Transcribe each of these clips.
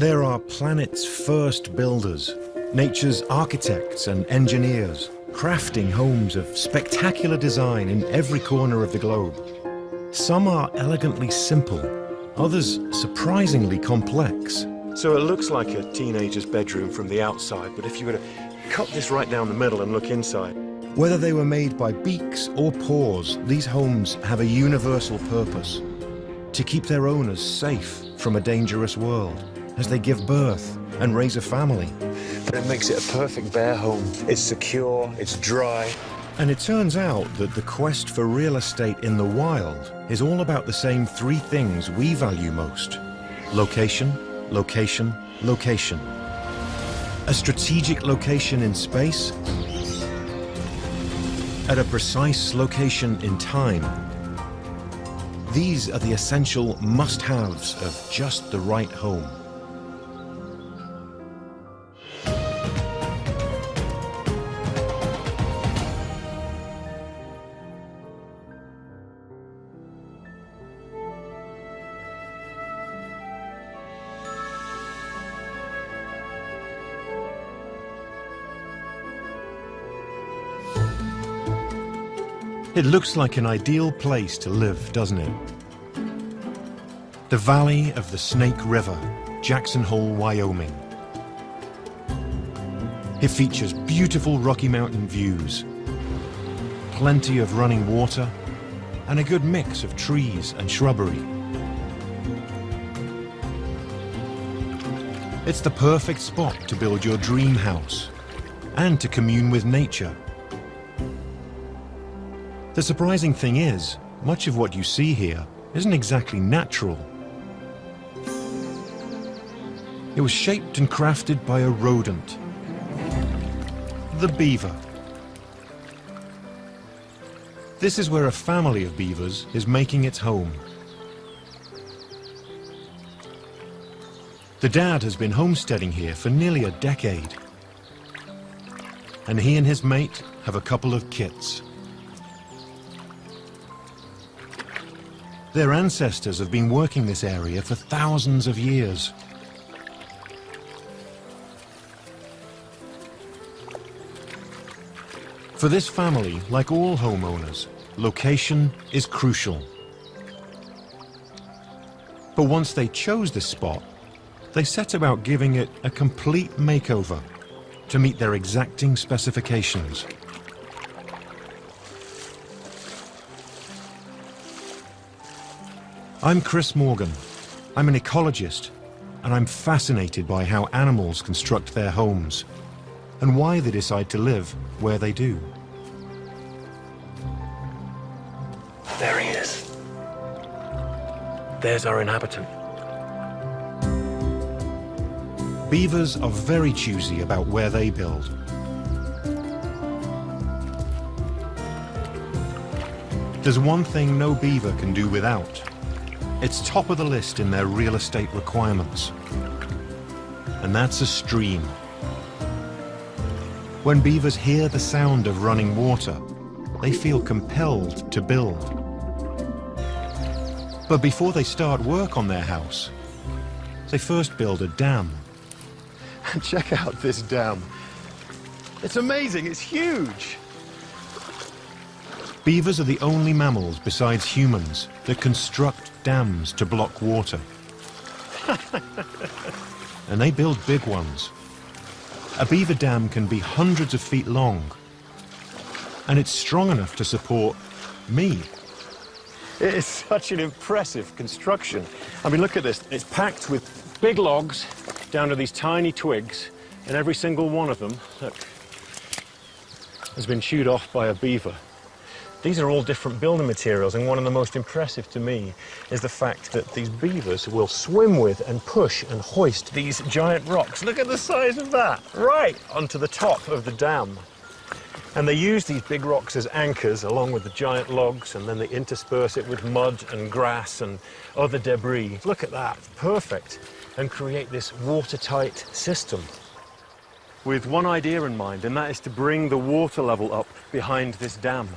There are planet's first builders, nature's architects and engineers, crafting homes of spectacular design in every corner of the globe. Some are elegantly simple, others surprisingly complex. So it looks like a teenager's bedroom from the outside, but if you were to cut this right down the middle and look inside. Whether they were made by beaks or paws, these homes have a universal purpose: to keep their owners safe from a dangerous world as they give birth and raise a family. That makes it a perfect bear home. It's secure, it's dry. And it turns out that the quest for real estate in the wild is all about the same three things we value most: location, location, location. A strategic location in space, at a precise location in time. These are the essential must-haves of just the right home. It looks like an ideal place to live, doesn't it? The valley of the Snake River, Jackson Hole, Wyoming. It features beautiful Rocky Mountain views, plenty of running water, and a good mix of trees and shrubbery. It's the perfect spot to build your dream house and to commune with nature. The surprising thing is, much of what you see here isn't exactly natural. It was shaped and crafted by a rodent, the beaver. This is where a family of beavers is making its home. The dad has been homesteading here for nearly a decade, and he and his mate have a couple of kits. Their ancestors have been working this area for thousands of years. For this family, like all homeowners, location is crucial. But once they chose this spot, they set about giving it a complete makeover to meet their exacting specifications. I'm Chris Morgan. I'm an ecologist, and I'm fascinated by how animals construct their homes and why they decide to live where they do. There he is. There's our inhabitant. Beavers are very choosy about where they build. There's one thing no beaver can do without. It's top of the list in their real estate requirements, and that's a stream. When beavers hear the sound of running water, they feel compelled to build. But before they start work on their house, they first build a dam. And check out this dam. It's amazing, it's huge. Beavers are the only mammals besides humans that construct dams to block water. And they build big ones. A beaver dam can be hundreds of feet long, and it's strong enough to support me. It is such an impressive construction. I mean, look at this. It's packed with big logs down to these tiny twigs, and every single one of them, look, has been chewed off by a beaver. These are all different building materials, and one of the most impressive to me is the fact that these beavers will swim with and push and hoist these giant rocks. Look at the size of that, right onto the top of the dam. And they use these big rocks as anchors along with the giant logs, and then they intersperse it with mud and grass and other debris. Look at that, perfect. And create this watertight system with one idea in mind, and that is to bring the water level up behind this dam.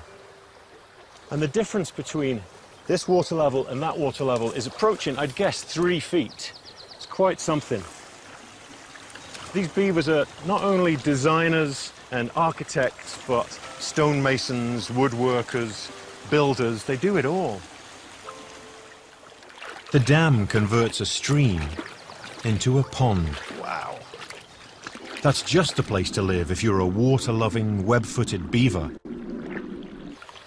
And the difference between this water level and that water level is approaching, I'd guess, 3 feet. It's quite something. These beavers are not only designers and architects, but stonemasons, woodworkers, builders. They do it all. The dam converts a stream into a pond. Wow. That's just the place to live if you're a water-loving, web-footed beaver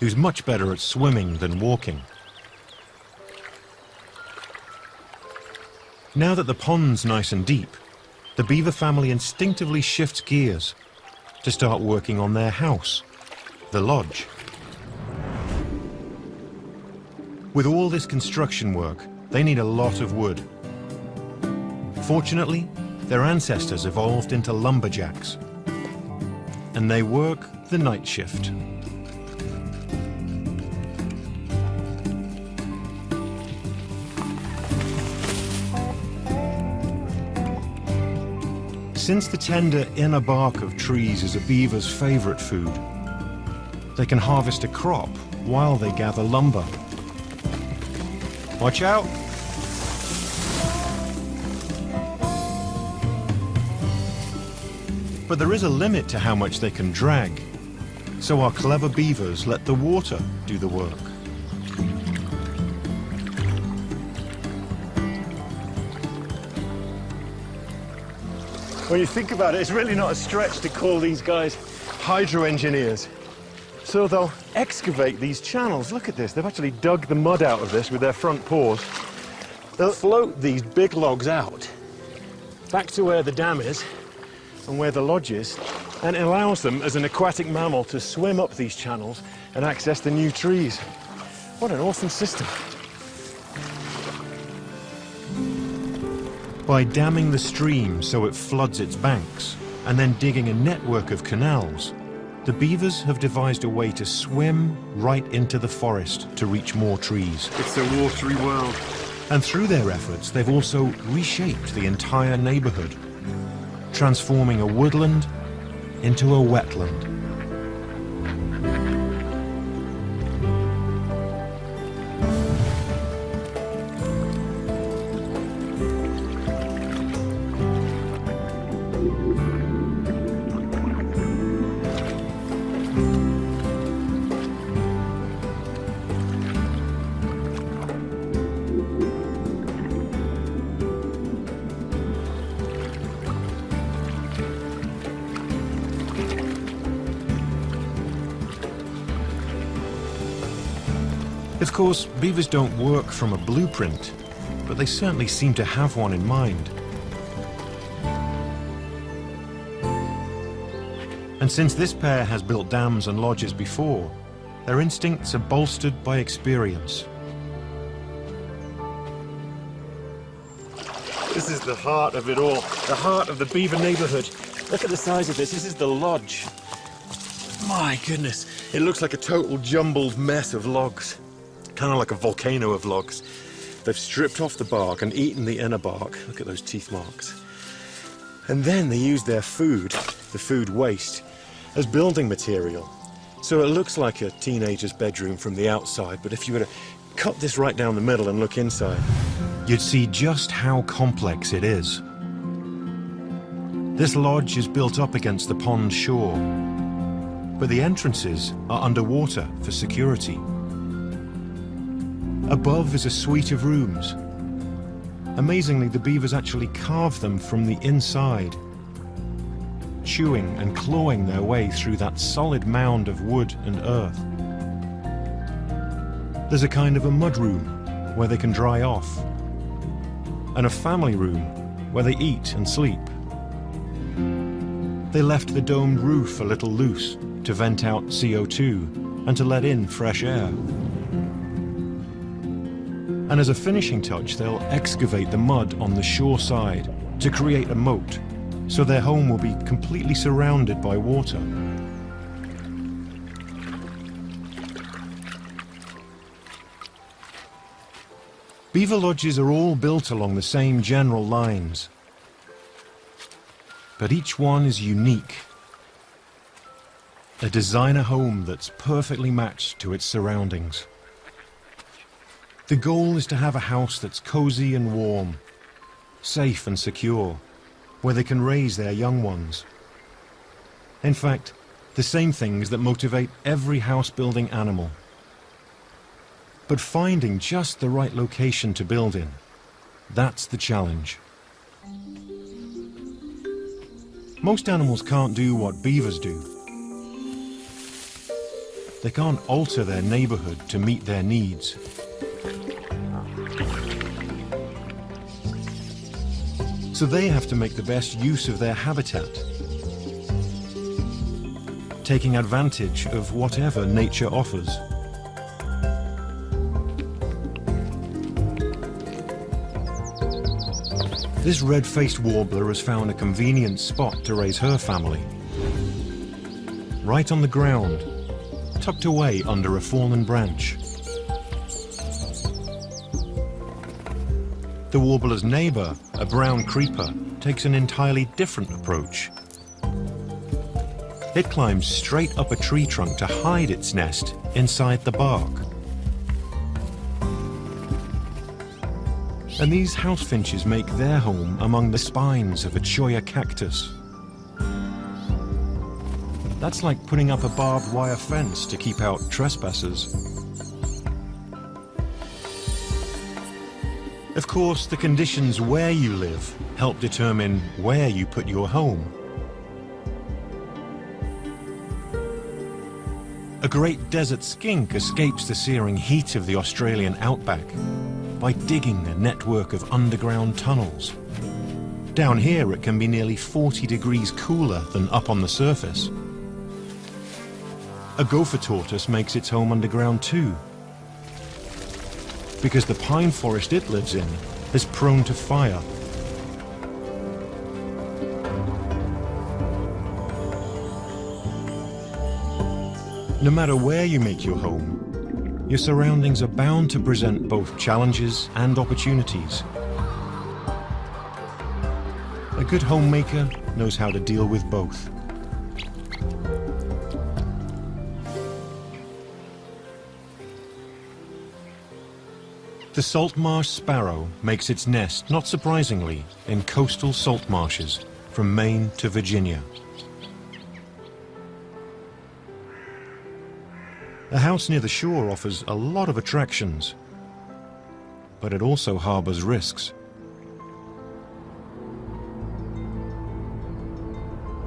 who's much better at swimming than walking. Now that the pond's nice and deep, the beaver family instinctively shifts gears to start working on their house, the lodge. With all this construction work, they need a lot of wood. Fortunately, their ancestors evolved into lumberjacks, and they work the night shift. Since the tender inner bark of trees is a beaver's favorite food, they can harvest a crop while they gather lumber. Watch out! But there is a limit to how much they can drag, so our clever beavers let the water do the work. When you think about it, it's really not a stretch to call these guys hydro engineers. So they'll excavate these channels. Look at this. They've actually dug the mud out of this with their front paws. They'll float these big logs out back to where the dam is and where the lodge is, and it allows them as an aquatic mammal to swim up these channels and access the new trees. What an awesome system. By damming the stream so it floods its banks, and then digging a network of canals, the beavers have devised a way to swim right into the forest to reach more trees. It's a watery world. And through their efforts, they've also reshaped the entire neighborhood, transforming a woodland into a wetland. Of course, beavers don't work from a blueprint, but they certainly seem to have one in mind. And since this pair has built dams and lodges before, their instincts are bolstered by experience. This is the heart of it all, the heart of the beaver neighborhood. Look at the size of this. This is the lodge. My goodness, it looks like a total jumbled mess of logs. Kind of like a volcano of logs. They've stripped off the bark and eaten the inner bark. Look at those teeth marks. And then they use their food, the food waste, as building material. So it looks like a teenager's bedroom from the outside, but if you were to cut this right down the middle and look inside, you'd see just how complex it is. This lodge is built up against the pond shore, but the entrances are underwater for security. Above is a suite of rooms. Amazingly, the beavers actually carve them from the inside, chewing and clawing their way through that solid mound of wood and earth. There's a kind of a mud room where they can dry off, and a family room where they eat and sleep. They left the domed roof a little loose to vent out CO2 and to let in fresh air. And as a finishing touch, they'll excavate the mud on the shore side to create a moat, so their home will be completely surrounded by water. Beaver lodges are all built along the same general lines, but each one is unique. A designer home that's perfectly matched to its surroundings. The goal is to have a house that's cozy and warm, safe and secure, where they can raise their young ones. In fact, the same things that motivate every house-building animal. But finding just the right location to build in, that's the challenge. Most animals can't do what beavers do. They can't alter their neighborhood to meet their needs. So they have to make the best use of their habitat, taking advantage of whatever nature offers. This red-faced warbler has found a convenient spot to raise her family. Right on the ground, tucked away under a fallen branch. The warbler's neighbor, a brown creeper, takes an entirely different approach. It climbs straight up a tree trunk to hide its nest inside the bark. And these house finches make their home among the spines of a cholla cactus. That's like putting up a barbed wire fence to keep out trespassers. Of course, the conditions where you live help determine where you put your home. A great desert skink escapes the searing heat of the Australian outback by digging a network of underground tunnels. Down here it can be nearly 40 degrees cooler than up on the surface. A gopher tortoise makes its home underground too, because the pine forest it lives in is prone to fire. No matter where you make your home, your surroundings are bound to present both challenges and opportunities. A good homemaker knows how to deal with both. The salt marsh sparrow makes its nest, not surprisingly, in coastal salt marshes from Maine to Virginia. A house near the shore offers a lot of attractions, but it also harbors risks.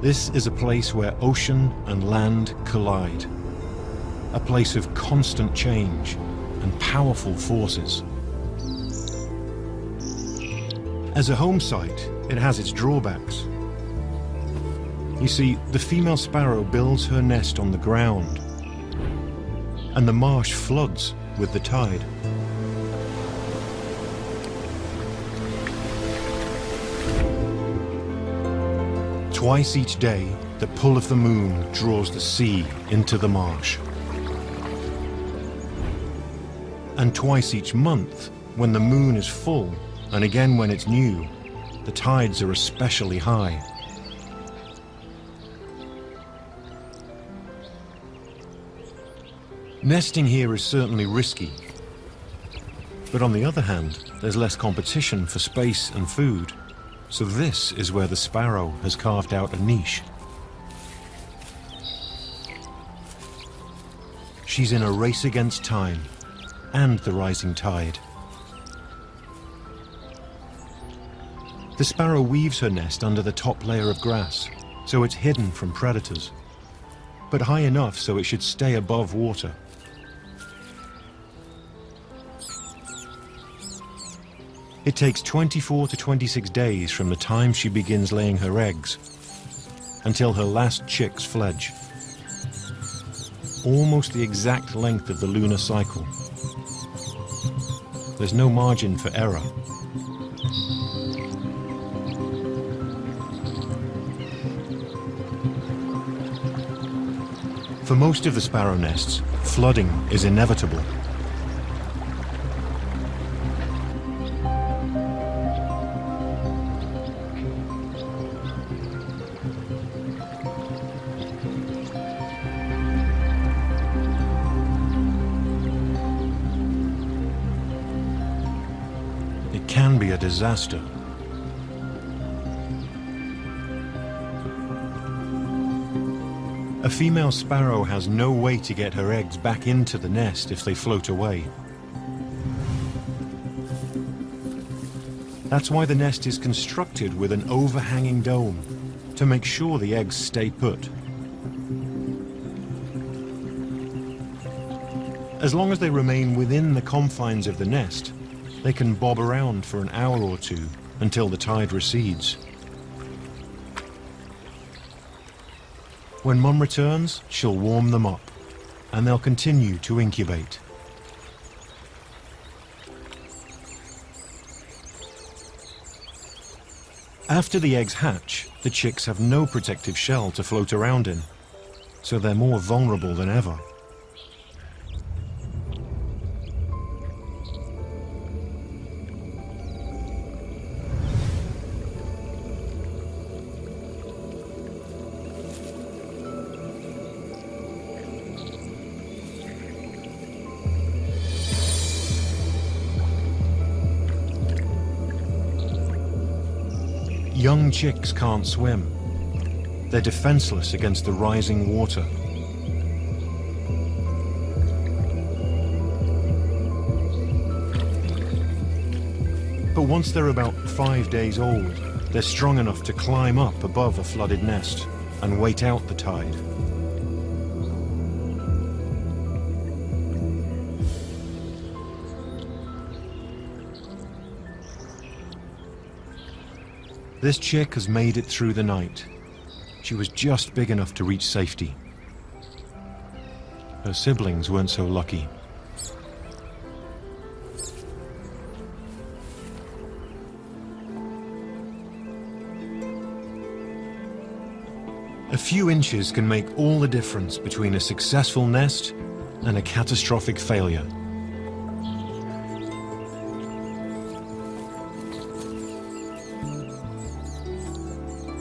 This is a place where ocean and land collide, a place of constant change and powerful forces. As a home site, it has its drawbacks. You see, the female sparrow builds her nest on the ground, and the marsh floods with the tide. Twice each day, the pull of the moon draws the sea into the marsh. And twice each month, when the moon is full, and again when it's new, the tides are especially high. Nesting here is certainly risky, but on the other hand, there's less competition for space and food, so this is where the sparrow has carved out a niche. She's in a race against time and the rising tide. The sparrow weaves her nest under the top layer of grass, so it's hidden from predators, but high enough so it should stay above water. It takes 24 to 26 days from the time she begins laying her eggs until her last chicks fledge. Almost the exact length of the lunar cycle. There's no margin for error. For most of the sparrow nests, flooding is inevitable. It can be a disaster. A female sparrow has no way to get her eggs back into the nest if they float away. That's why the nest is constructed with an overhanging dome, to make sure the eggs stay put. As long as they remain within the confines of the nest, they can bob around for an hour or two until the tide recedes. When Mum returns, she'll warm them up, and they'll continue to incubate. After the eggs hatch, the chicks have no protective shell to float around in, so they're more vulnerable than ever. Young chicks can't swim. They're defenseless against the rising water. But once they're about 5 days old, they're strong enough to climb up above a flooded nest and wait out the tide. This chick has made it through the night. She was just big enough to reach safety. Her siblings weren't so lucky. A few inches can make all the difference between a successful nest and a catastrophic failure.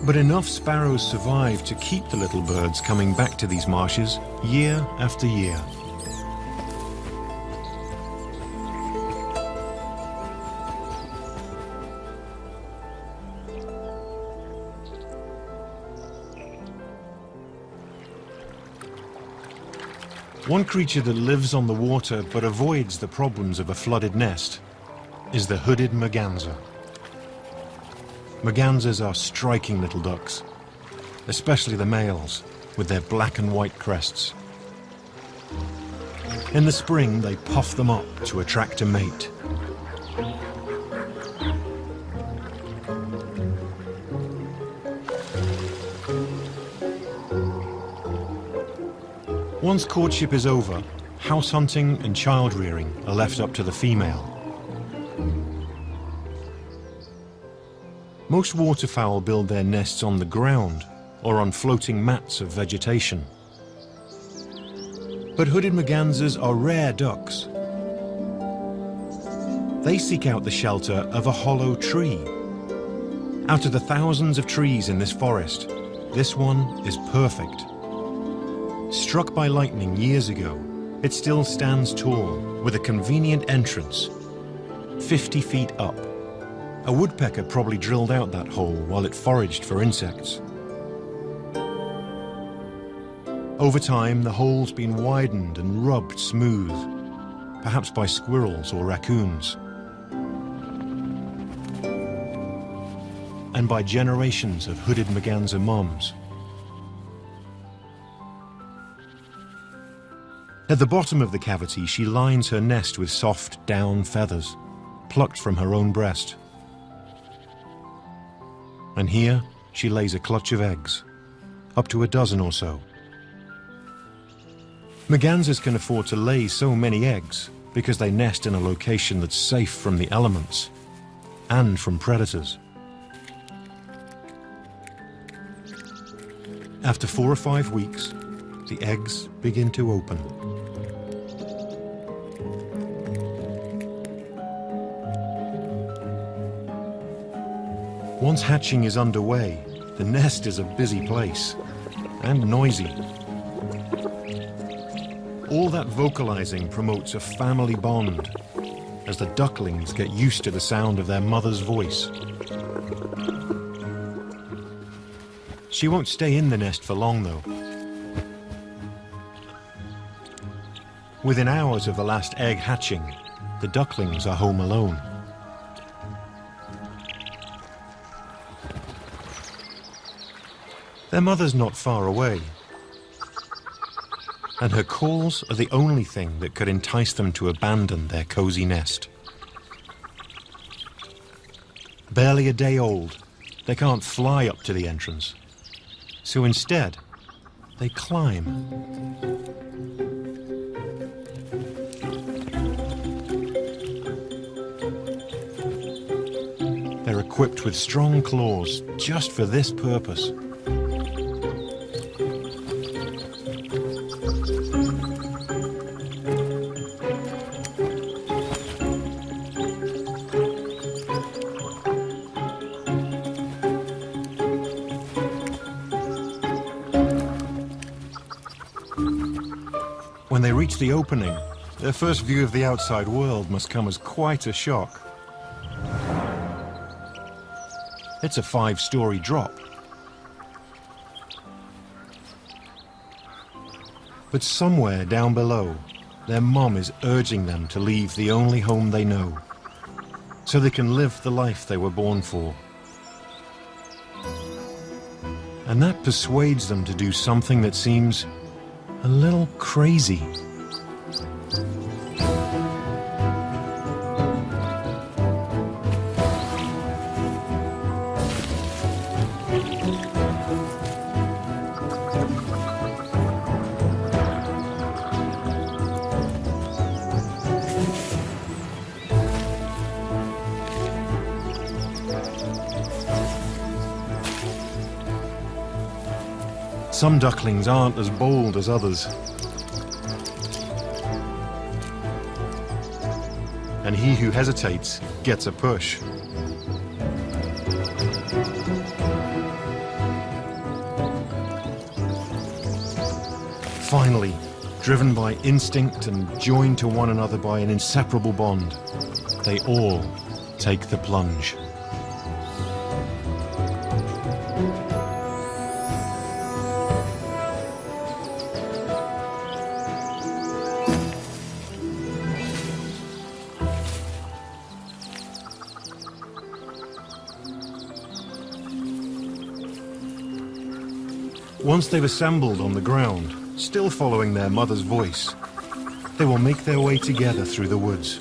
But enough sparrows survive to keep the little birds coming back to these marshes year after year. One creature that lives on the water but avoids the problems of a flooded nest is the hooded merganser. Mergansers are striking little ducks, especially the males, with their black and white crests. In the spring, they puff them up to attract a mate. Once courtship is over, house hunting and child rearing are left up to the female. Most waterfowl build their nests on the ground or on floating mats of vegetation. But hooded mergansers are rare ducks. They seek out the shelter of a hollow tree. Out of the thousands of trees in this forest, this one is perfect. Struck by lightning years ago, it still stands tall with a convenient entrance, 50 feet up. A woodpecker probably drilled out that hole while it foraged for insects. Over time, the hole's been widened and rubbed smooth, perhaps by squirrels or raccoons. And by generations of hooded merganser mums. At the bottom of the cavity, she lines her nest with soft down feathers, plucked from her own breast. And here, she lays a clutch of eggs, up to a dozen or so. Mergansers can afford to lay so many eggs because they nest in a location that's safe from the elements and from predators. After 4 or 5 weeks, the eggs begin to open. Once hatching is underway, the nest is a busy place and noisy. All that vocalizing promotes a family bond as the ducklings get used to the sound of their mother's voice. She won't stay in the nest for long though. Within hours of the last egg hatching, the ducklings are home alone. Their mother's not far away, and her calls are the only thing that could entice them to abandon their cozy nest. Barely a day old, they can't fly up to the entrance, so instead, they climb. They're equipped with strong claws just for this purpose. When they reach the opening, their first view of the outside world must come as quite a shock. It's a 5-story drop. But somewhere down below, their mom is urging them to leave the only home they know, so they can live the life they were born for. And that persuades them to do something that seems a little crazy. Some ducklings aren't as bold as others. And he who hesitates gets a push. Finally, driven by instinct and joined to one another by an inseparable bond, they all take the plunge. Once they've assembled on the ground, still following their mother's voice, they will make their way together through the woods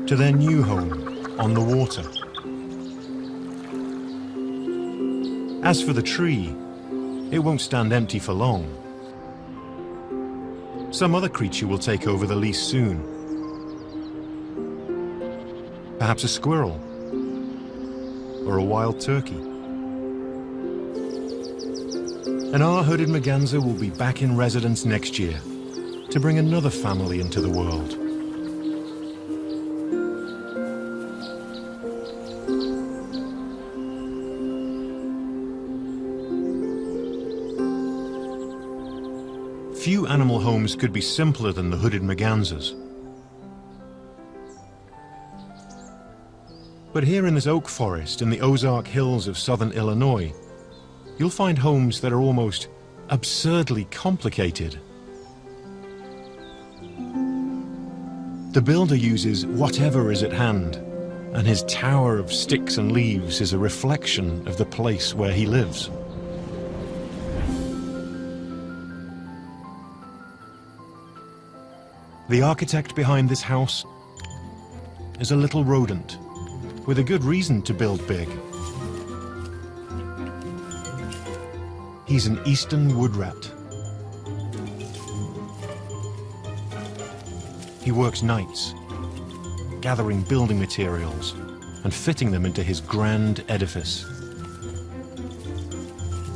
to their new home on the water. As for the tree, it won't stand empty for long. Some other creature will take over the lease soon. Perhaps a squirrel or a wild turkey. And our hooded merganser will be back in residence next year to bring another family into the world. Few animal homes could be simpler than the hooded mergansers. But here in this oak forest in the Ozark Hills of southern Illinois, you'll find homes that are almost absurdly complicated. The builder uses whatever is at hand, and his tower of sticks and leaves is a reflection of the place where he lives. The architect behind this house is a little rodent with a good reason to build big. He's an eastern wood rat. He works nights, gathering building materials and fitting them into his grand edifice.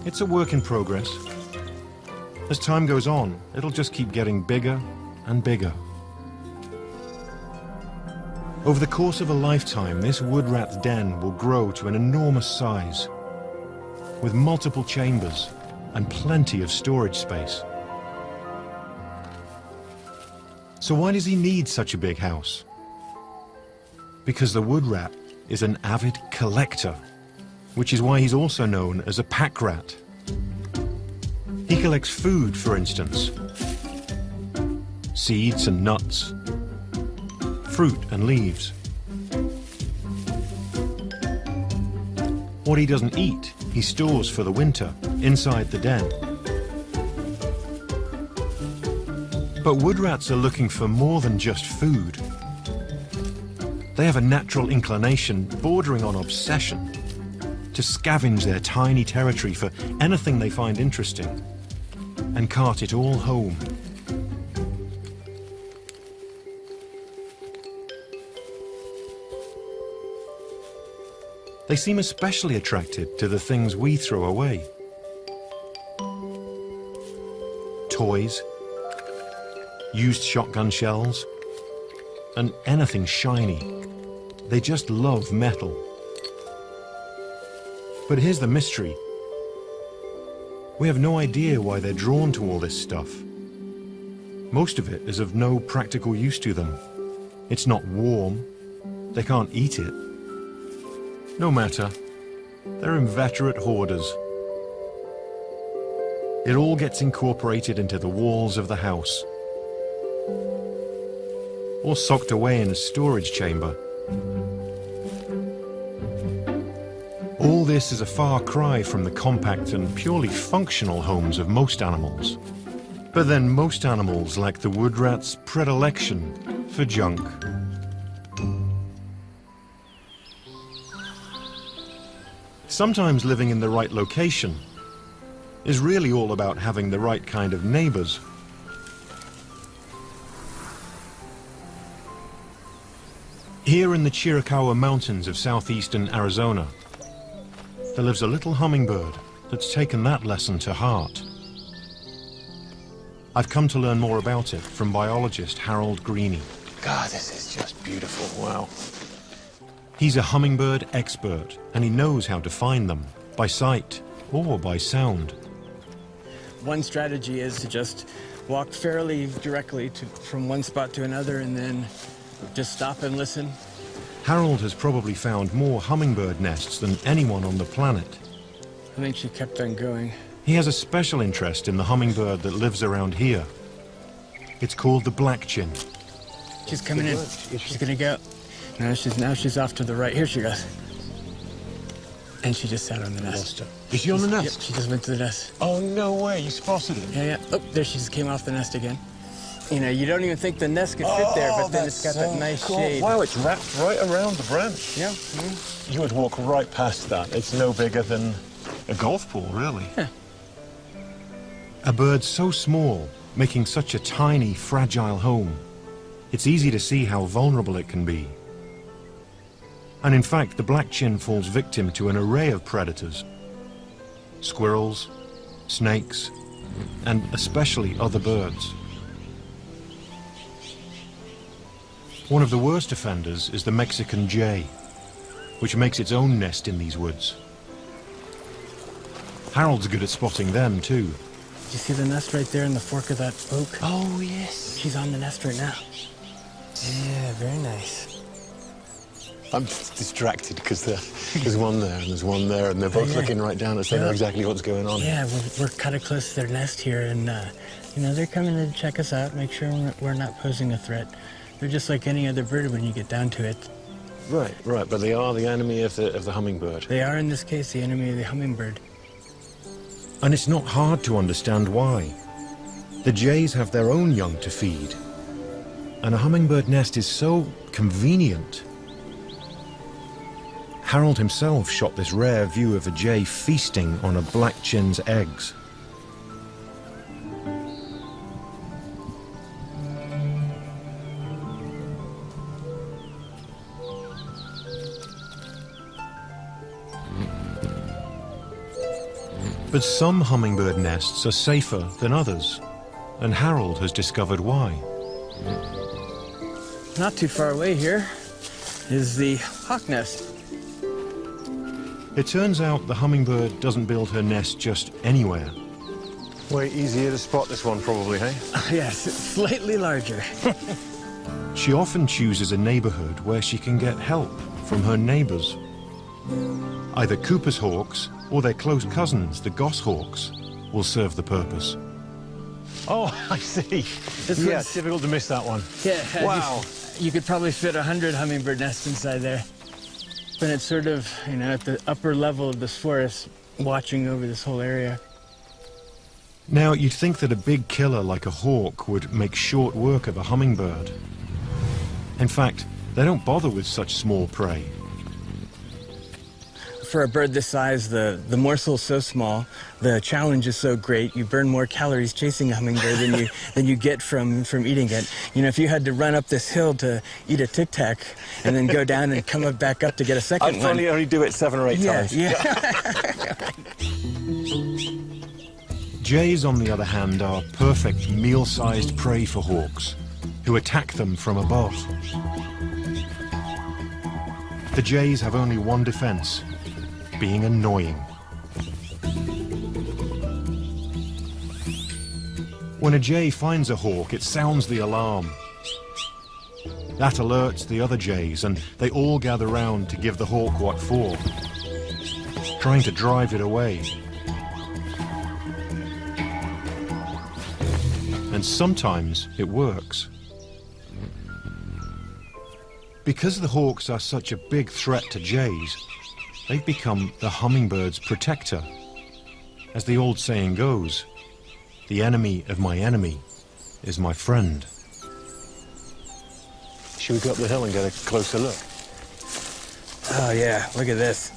It's a work in progress. As time goes on, it'll just keep getting bigger and bigger. Over the course of a lifetime, this wood rat's den will grow to an enormous size, with multiple chambers and plenty of storage space. So why does he need such a big house? Because the wood rat is an avid collector, which is why he's also known as a pack rat. He collects food, for instance, seeds and nuts, fruit and leaves. What he doesn't eat, he stores for the winter inside the den. But wood rats are looking for more than just food. They have a natural inclination, bordering on obsession, to scavenge their tiny territory for anything they find interesting and cart it all home. They seem especially attracted to the things we throw away. Toys, used shotgun shells, and anything shiny. They just love metal. But here's the mystery. We have no idea why they're drawn to all this stuff. Most of it is of no practical use to them. It's not warm. They can't eat it. No matter. They're inveterate hoarders. It all gets incorporated into the walls of the house, or socked away in a storage chamber. All this is a far cry from the compact and purely functional homes of most animals. But then most animals lack the wood rat's predilection for junk. Sometimes living in the right location is really all about having the right kind of neighbors. Here in the Chiricahua Mountains of southeastern Arizona, there lives a little hummingbird that's taken that lesson to heart. I've come to learn more about it from biologist Harold Greene. God, this is just beautiful. Wow. He's a hummingbird expert, and he knows how to find them, by sight or by sound. One strategy is to just walk fairly directly from one spot to another and then just stop and listen. Harold has probably found more hummingbird nests than anyone on the planet. I think she kept on going. He has a special interest in the hummingbird that lives around here. It's called the black-chin. She's coming in. She's gonna go. Now she's off to the right. Here she goes. And she just sat on the nest. Is she on the nest? Yep, she just went to the nest. Oh, no way. You spotted it? Yeah. Oh, there she just came off the nest again. You know, you don't even think the nest could fit there, but then it's got that nice shade. Wow, it's wrapped right around the branch. Yeah. You would walk right past that. It's no bigger than a golf ball, really. Yeah. A bird so small, making such a tiny, fragile home. It's easy to see how vulnerable it can be. And in fact, the black-chin falls victim to an array of predators. Squirrels, snakes, and especially other birds. One of the worst offenders is the Mexican jay, which makes its own nest in these woods. Harold's good at spotting them, too. Do you see the nest right there in the fork of that oak? Oh, yes. She's on the nest right now. Yeah, very nice. I'm distracted because there's one there and there's one there, and they're both looking right down us. They know exactly what's going on. Yeah, we're kind of close to their nest here, and you know, they're coming to check us out, make sure we're not posing a threat. They're just like any other bird when you get down to it. Right, but they are the enemy of the hummingbird. They are, in this case, the enemy of the hummingbird. And it's not hard to understand why. The jays have their own young to feed, and a hummingbird nest is so convenient. Harold himself shot this rare view of a jay feasting on a black-chin's eggs. But some hummingbird nests are safer than others, and Harold has discovered why. Not too far away here is the hawk nest. It turns out the hummingbird doesn't build her nest just anywhere. Way easier to spot this one, probably, hey? Yes, it's slightly larger. She often chooses a neighborhood where she can get help from her neighbors. Either Cooper's hawks or their close cousins, the goshawks, will serve the purpose. Oh, I see. This Yeah, was- difficult to miss that one. Yeah. Wow. You could probably fit 100 hummingbird nests inside there. And it's sort of, you know, at the upper level of this forest, watching over this whole area. Now, you'd think that a big killer like a hawk would make short work of a hummingbird. In fact, they don't bother with such small prey. For a bird this size, the morsel's so small, the challenge is so great, you burn more calories chasing a hummingbird than you get from eating it. You know, if you had to run up this hill to eat a Tic Tac and then go down and come back up to get a second I'd one. probably only do it 7 or 8 times. Yeah. Jays, on the other hand, are perfect meal-sized prey for hawks, who attack them from above. The jays have only one defense: being annoying. When a jay finds a hawk, it sounds the alarm. That alerts the other jays, and they all gather round to give the hawk what for, trying to drive it away. And sometimes it works. Because the hawks are such a big threat to jays, they've become the hummingbird's protector. As the old saying goes, the enemy of my enemy is my friend. Should we go up the hill and get a closer look? Oh yeah, look at this.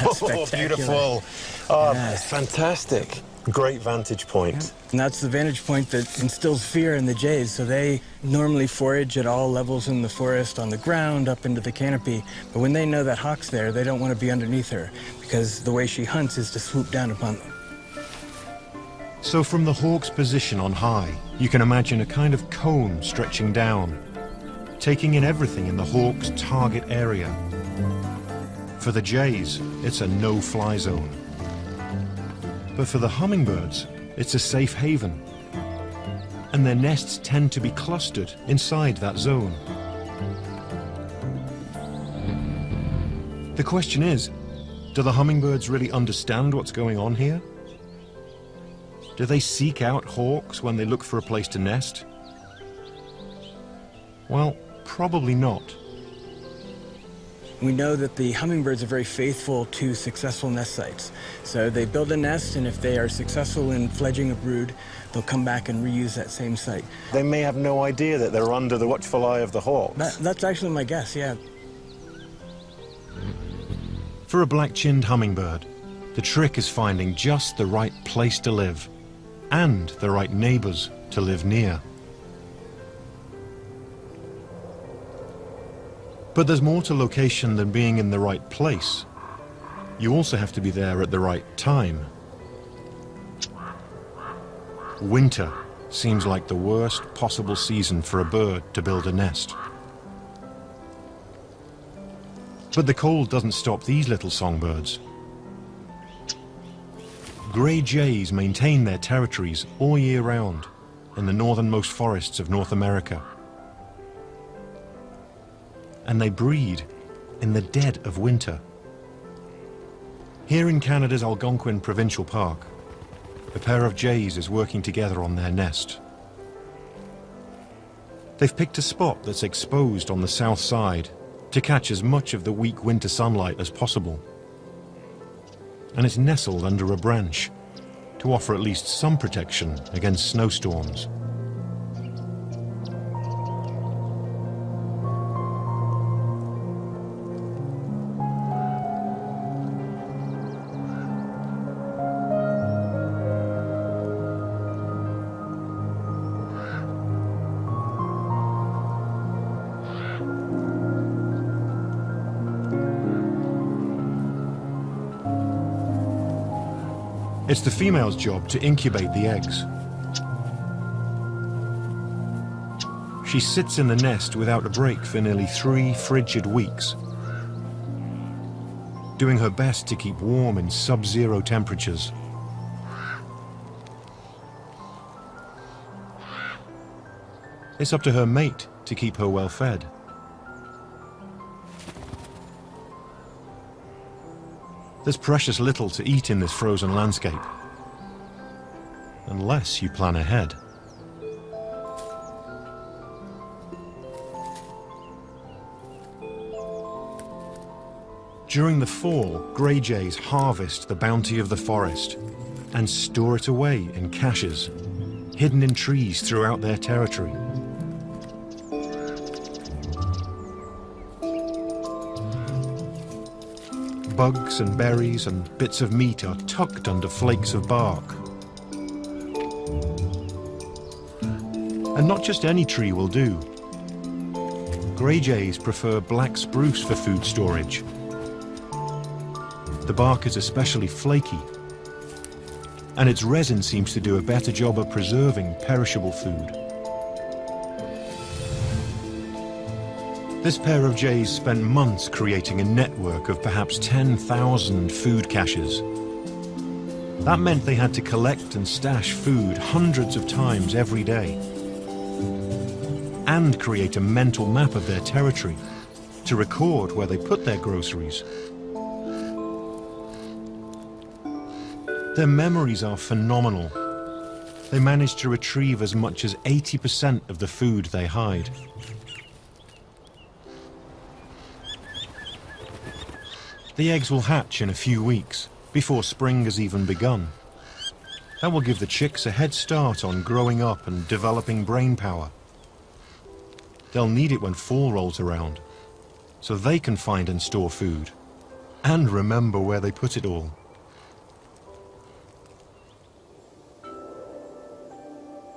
Oh, Spectacular. beautiful. Oh, Yeah. it's fantastic. Great vantage point. And that's the vantage point that instills fear in the jays. So they normally forage at all levels in the forest, on the ground, up into the canopy. But when they know that hawk's there, they don't want to be underneath her, because the way she hunts is to swoop down upon them. So from the hawk's position on high, you can imagine a kind of cone stretching down, taking in everything in the hawk's target area. For the jays, it's a no-fly zone. But for the hummingbirds, it's a safe haven. And their nests tend to be clustered inside that zone. The question is, do the hummingbirds really understand what's going on here? Do they seek out hawks when they look for a place to nest? Well, probably not. We know that the hummingbirds are very faithful to successful nest sites. So they build a nest, and if they are successful in fledging a brood, they'll come back and reuse that same site. They may have no idea that they're under the watchful eye of the hawks. That's actually my guess, yeah. For a black-chinned hummingbird, the trick is finding just the right place to live and the right neighbors to live near. But there's more to location than being in the right place. You also have to be there at the right time. Winter seems like the worst possible season for a bird to build a nest. But the cold doesn't stop these little songbirds. Grey jays maintain their territories all year round in the northernmost forests of North America. And they breed in the dead of winter. Here in Canada's Algonquin Provincial Park, a pair of jays is working together on their nest. They've picked a spot that's exposed on the south side to catch as much of the weak winter sunlight as possible. And it's nestled under a branch to offer at least some protection against snowstorms. It's the female's job to incubate the eggs. She sits in the nest without a break for nearly 3 frigid weeks, doing her best to keep warm in sub-zero temperatures. It's up to her mate to keep her well fed. There's precious little to eat in this frozen landscape. unless you plan ahead. During the fall, grey jays harvest the bounty of the forest and store it away in caches, hidden in trees throughout their territory. Bugs and berries and bits of meat are tucked under flakes of bark. And not just any tree will do. Grey jays prefer black spruce for food storage. The bark is especially flaky, and its resin seems to do a better job of preserving perishable food. This pair of jays spent months creating a network of perhaps 10,000 food caches. That meant they had to collect and stash food hundreds of times every day, and create a mental map of their territory to record where they put their groceries. Their memories are phenomenal. They manage to retrieve as much as 80% of the food they hide. The eggs will hatch in a few weeks, before spring has even begun. That will give the chicks a head start on growing up and developing brain power. They'll need it when fall rolls around, so they can find and store food, and remember where they put it all.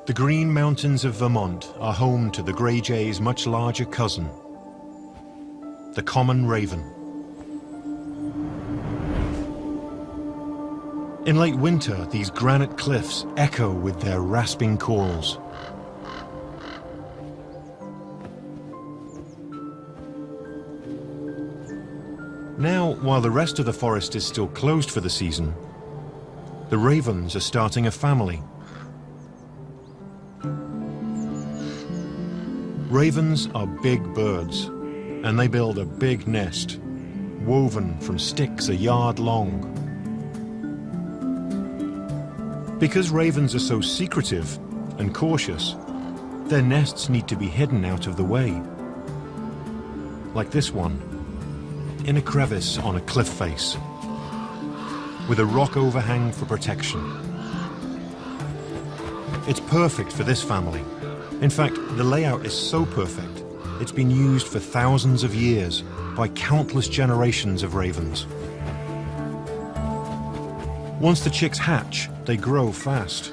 The Green Mountains of Vermont are home to the grey jay's much larger cousin, the common raven. In late winter, these granite cliffs echo with their rasping calls. Now, while the rest of the forest is still closed for the season, the ravens are starting a family. Ravens are big birds, and they build a big nest, woven from sticks a yard long. Because ravens are so secretive and cautious, their nests need to be hidden out of the way. Like this one, in a crevice on a cliff face, with a rock overhang for protection. It's perfect for this family. In fact, the layout is so perfect, it's been used for thousands of years by countless generations of ravens. Once the chicks hatch, they grow fast.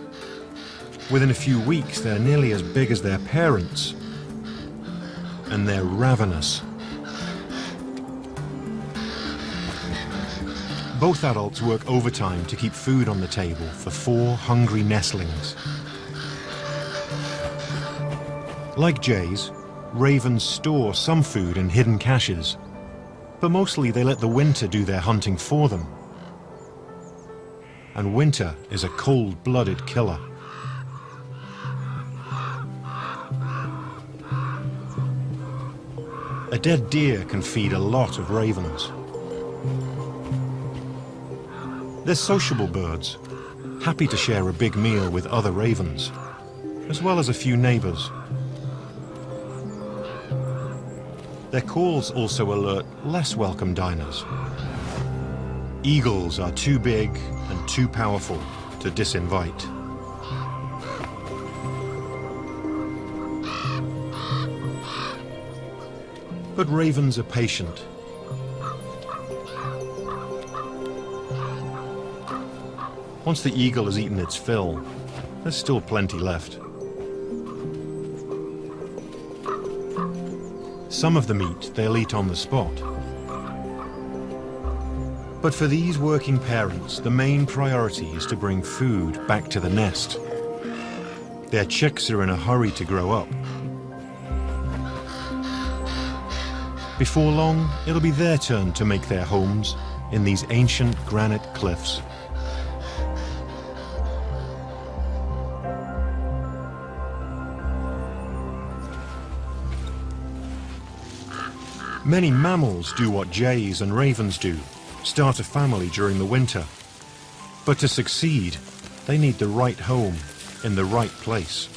Within a few weeks, they're nearly as big as their parents, and they're ravenous. Both adults work overtime to keep food on the table for 4 hungry nestlings. Like jays, ravens store some food in hidden caches, but mostly they let the winter do their hunting for them. And winter is a cold-blooded killer. A dead deer can feed a lot of ravens. They're sociable birds, happy to share a big meal with other ravens, as well as a few neighbors. Their calls also alert less welcome diners. Eagles are too big and too powerful to disinvite. But ravens are patient. Once the eagle has eaten its fill, there's still plenty left. Some of the meat they'll eat on the spot. But for these working parents, the main priority is to bring food back to the nest. Their chicks are in a hurry to grow up. Before long, it'll be their turn to make their homes in these ancient granite cliffs. Many mammals do what jays and ravens do, start a family during the winter. But to succeed, They need the right home in the right place.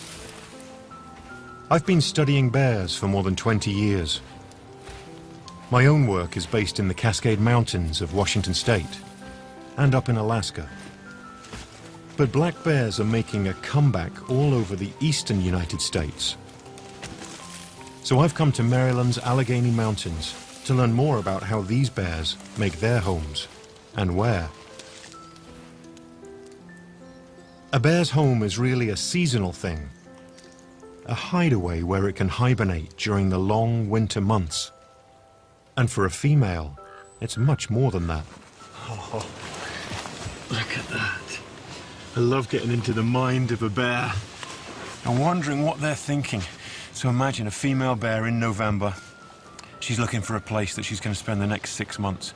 I've been studying bears for more than 20 years. My own work is based in the Cascade Mountains of Washington State and up in Alaska. But black bears are making a comeback all over the eastern United States. So I've come to Maryland's Allegheny Mountains to learn more about how these bears make their homes and where. A bear's home is really a seasonal thing, a hideaway where it can hibernate during the long winter months. And for a female, it's much more than that. Oh, look at that. I love getting into the mind of a bear. I'm wondering what they're thinking. So imagine a female bear in November. She's looking for a place that she's going to spend the next 6 months.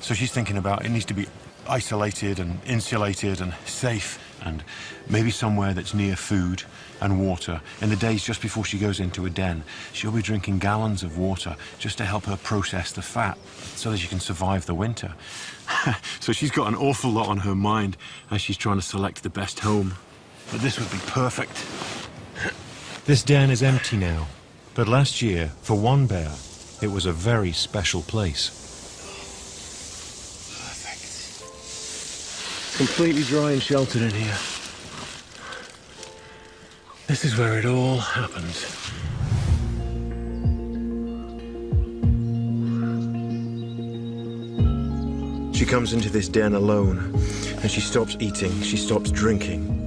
So she's thinking about it needs to be isolated and insulated and safe, and maybe somewhere that's near food and water. In the days just before she goes into a den, she'll be drinking gallons of water just to help her process the fat so that she can survive the winter. So she's got an awful lot on her mind as she's trying to select the best home. But this would be perfect. This den is empty now, but last year, for one bear, it was a very special place. Perfect. Completely dry and sheltered in here. This is where it all happens. She comes into this den alone, and she stops eating, she stops drinking.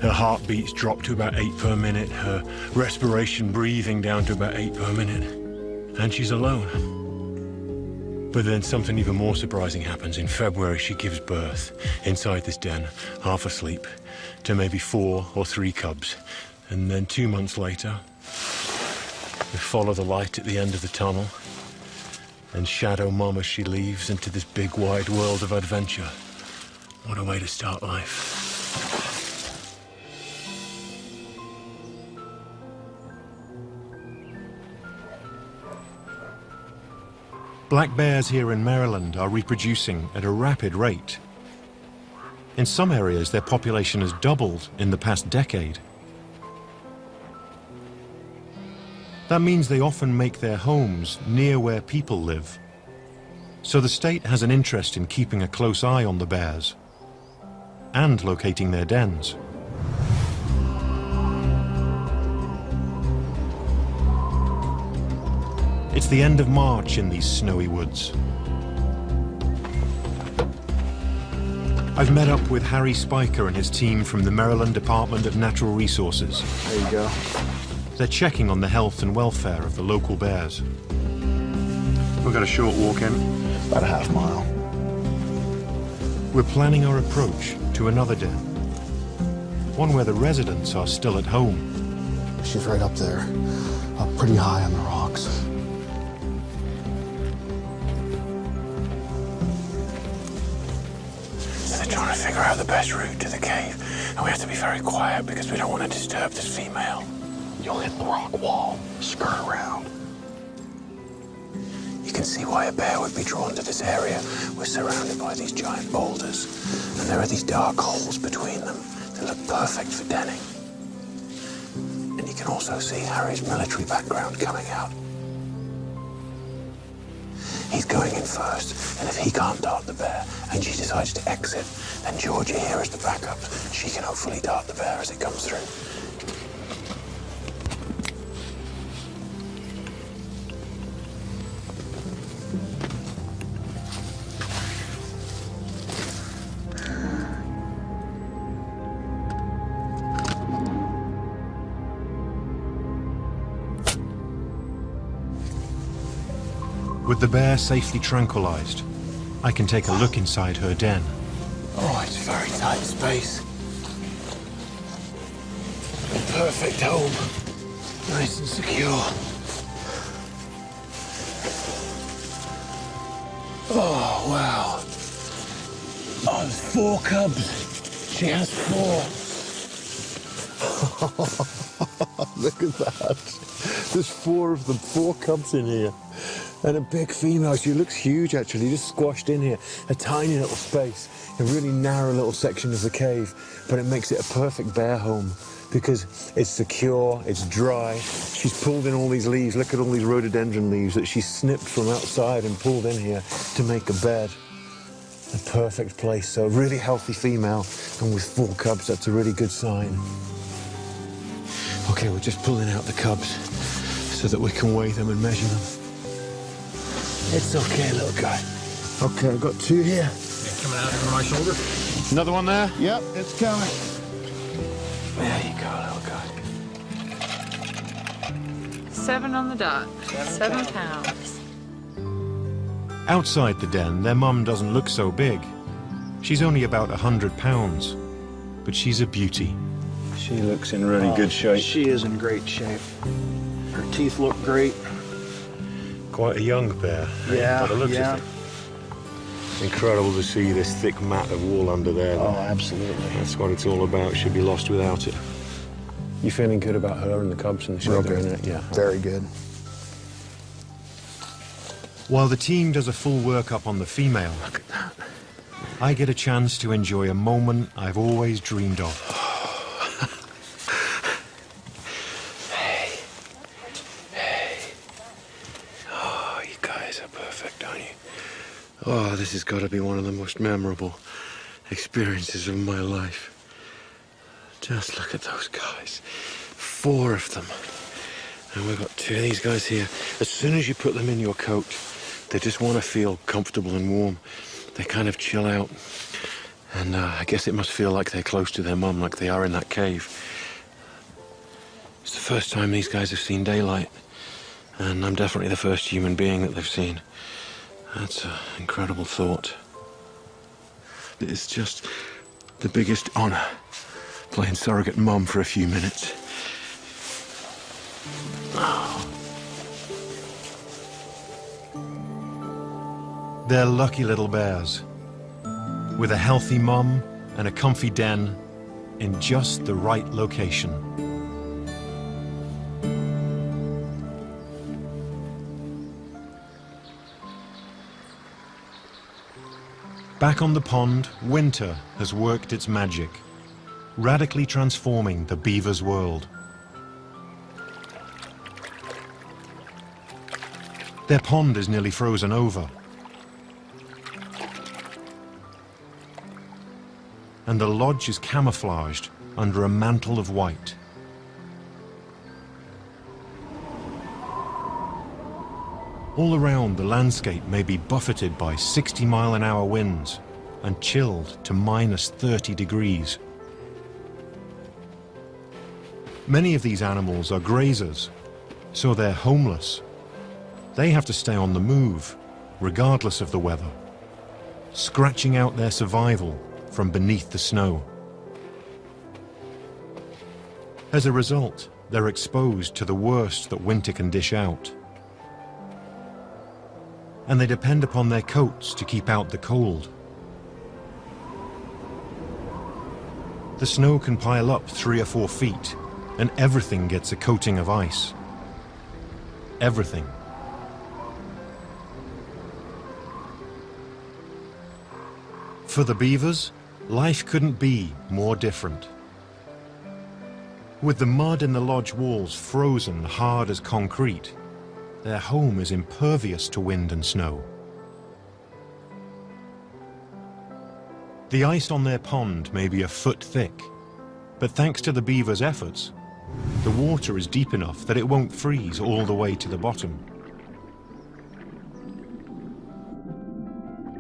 Her heartbeats drop to about 8 per minute, her respiration, breathing down to about 8 per minute, and she's alone. But then something even more surprising happens. In February, she gives birth inside this den, half asleep, to maybe 4 or 3 cubs. And then 2 months later, we follow the light at the end of the tunnel, and Shadow Mom as she leaves into this big wide world of adventure. What a way to start life. Black bears here in Maryland are reproducing at a rapid rate. In some areas, their population has doubled in the past decade. That means they often make their homes near where people live. So the state has an interest in keeping a close eye on the bears and locating their dens. It's the end of March in these snowy woods. I've met up with Harry Spiker and his team from the Maryland Department of Natural Resources. There you go. They're checking on the health and welfare of the local bears. We've got a short walk in. About a half mile. We're planning our approach to another den, one where the residents are still at home. She's right up there, up pretty high on the rocks. So they're trying to figure out the best route to the cave, and we have to be very quiet because we don't want to disturb this female. You'll hit the rock wall, skirt around. You can see why a bear would be drawn to this area. We're surrounded by these giant boulders, and there are these dark holes between them that look perfect for denning. And you can also see Harry's military background coming out. He's going in first, and if he can't dart the bear and she decides to exit, then Georgia here is the backup. She can hopefully dart the bear as it comes through. With the bear safely tranquilized, I can take a look inside her den. Oh, it's a very tight space. Perfect home. Nice and secure. Oh, wow. Oh, there's 4 cubs. She has 4. Look at that. There's 4 of them, 4 cubs in here. And a big female. She looks huge, actually, just squashed in here. A tiny little space, a really narrow little section of the cave, but it makes it a perfect bear home because it's secure, it's dry. She's pulled in all these leaves. Look at all these rhododendron leaves that she snipped from outside and pulled in here to make a bed. A perfect place. So a really healthy female, and with 4 cubs, that's a really good sign. Okay, we're just pulling out the cubs so that we can weigh them and measure them. It's okay, little guy. Okay, I've got 2 here. Coming out over my shoulder. Another one there? Yep, it's coming. There you go, little guy. 7 on the dot. 7 pounds. Outside the den, their mum doesn't look so big. She's only about 100 pounds, but she's a beauty. She looks in really good shape. She is in great shape. Her teeth look great. Quite a young bear. Yeah, by the looks yeah. of it. Incredible to see this thick mat of wool under there. Oh, absolutely. That's what it's all about. She'd be lost without it. You feeling good about her and the cubs and the Real shelter good. in it? Yeah. Very good. While the team does a full workup on the female, Look at that. I get a chance to enjoy a moment I've always dreamed of. Oh, you guys are perfect, aren't you? Oh, this has got to be one of the most memorable experiences of my life. Just look at those guys. 4 of them. And we've got 2 of these guys here. As soon as you put them in your coat, they just want to feel comfortable and warm. They kind of chill out. And I guess it must feel like they're close to their mum, like they are in that cave. It's the first time these guys have seen daylight. And I'm definitely the first human being that they've seen. That's an incredible thought. It's just the biggest honor, playing surrogate mum for a few minutes. They're lucky little bears, with a healthy mum and a comfy den in just the right location. Back on the pond, winter has worked its magic, radically transforming the beaver's world. Their pond is nearly frozen over, and the lodge is camouflaged under a mantle of white. All around, the landscape may be buffeted by 60-mile-an-hour winds and chilled to minus 30 degrees. Many of these animals are grazers, so they're homeless. They have to stay on the move, regardless of the weather, scratching out their survival from beneath the snow. As a result, they're exposed to the worst that winter can dish out. And they depend upon their coats to keep out the cold. The snow can pile up 3 or 4 feet, and everything gets a coating of ice. Everything. For the beavers, life couldn't be more different. With the mud in the lodge walls frozen hard as concrete, their home is impervious to wind and snow. The ice on their pond may be a foot thick, but thanks to the beavers' efforts, the water is deep enough that it won't freeze all the way to the bottom.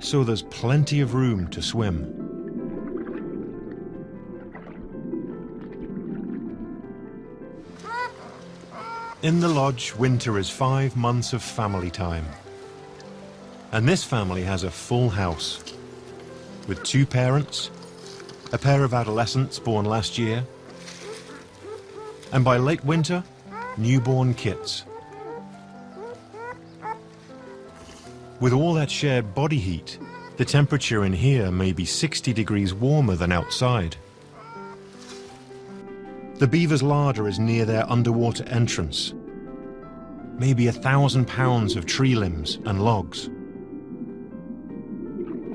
So there's plenty of room to swim. In the lodge, winter is 5 months of family time. And this family has a full house, with 2 parents, a pair of adolescents born last year, and by late winter, newborn kits. With all that shared body heat, the temperature in here may be 60 degrees warmer than outside. The beaver's larder is near their underwater entrance, maybe 1,000 pounds of tree limbs and logs.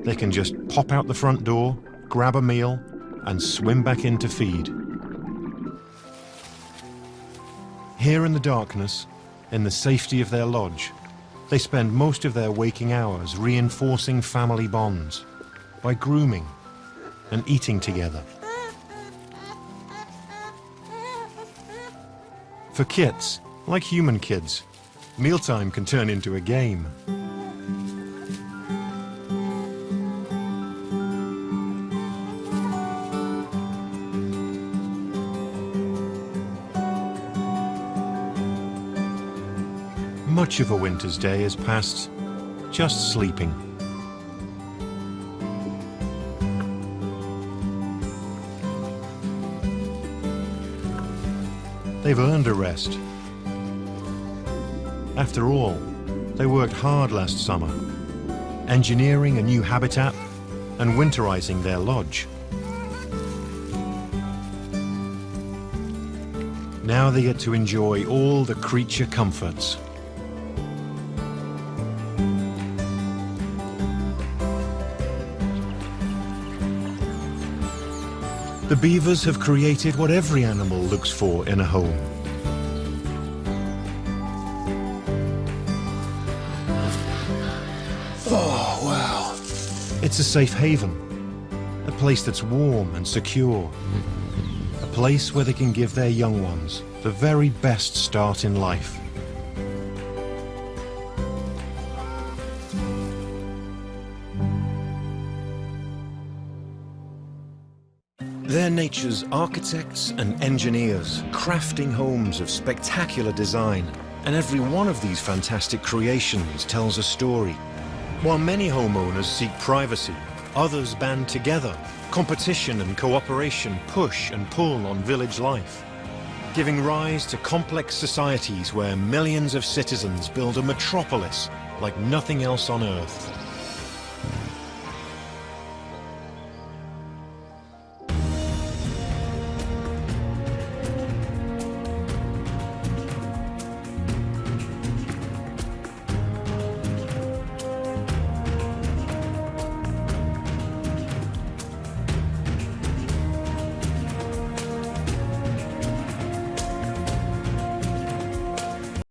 They can just pop out the front door, grab a meal, and swim back in to feed. Here in the darkness, in the safety of their lodge, they spend most of their waking hours reinforcing family bonds by grooming and eating together. For kits, like human kids, mealtime can turn into a game. Much of a winter's day is passed just sleeping. They've earned a rest. After all, they worked hard last summer, engineering a new habitat and winterizing their lodge. Now they get to enjoy all the creature comforts. The beavers have created what every animal looks for in a home. Oh, wow. It's a safe haven, a place that's warm and secure, a place where they can give their young ones the very best start in life. They're nature's architects and engineers, crafting homes of spectacular design. And every one of these fantastic creations tells a story. While many homeowners seek privacy, others band together. Competition and cooperation push and pull on village life, giving rise to complex societies where millions of citizens build a metropolis like nothing else on Earth.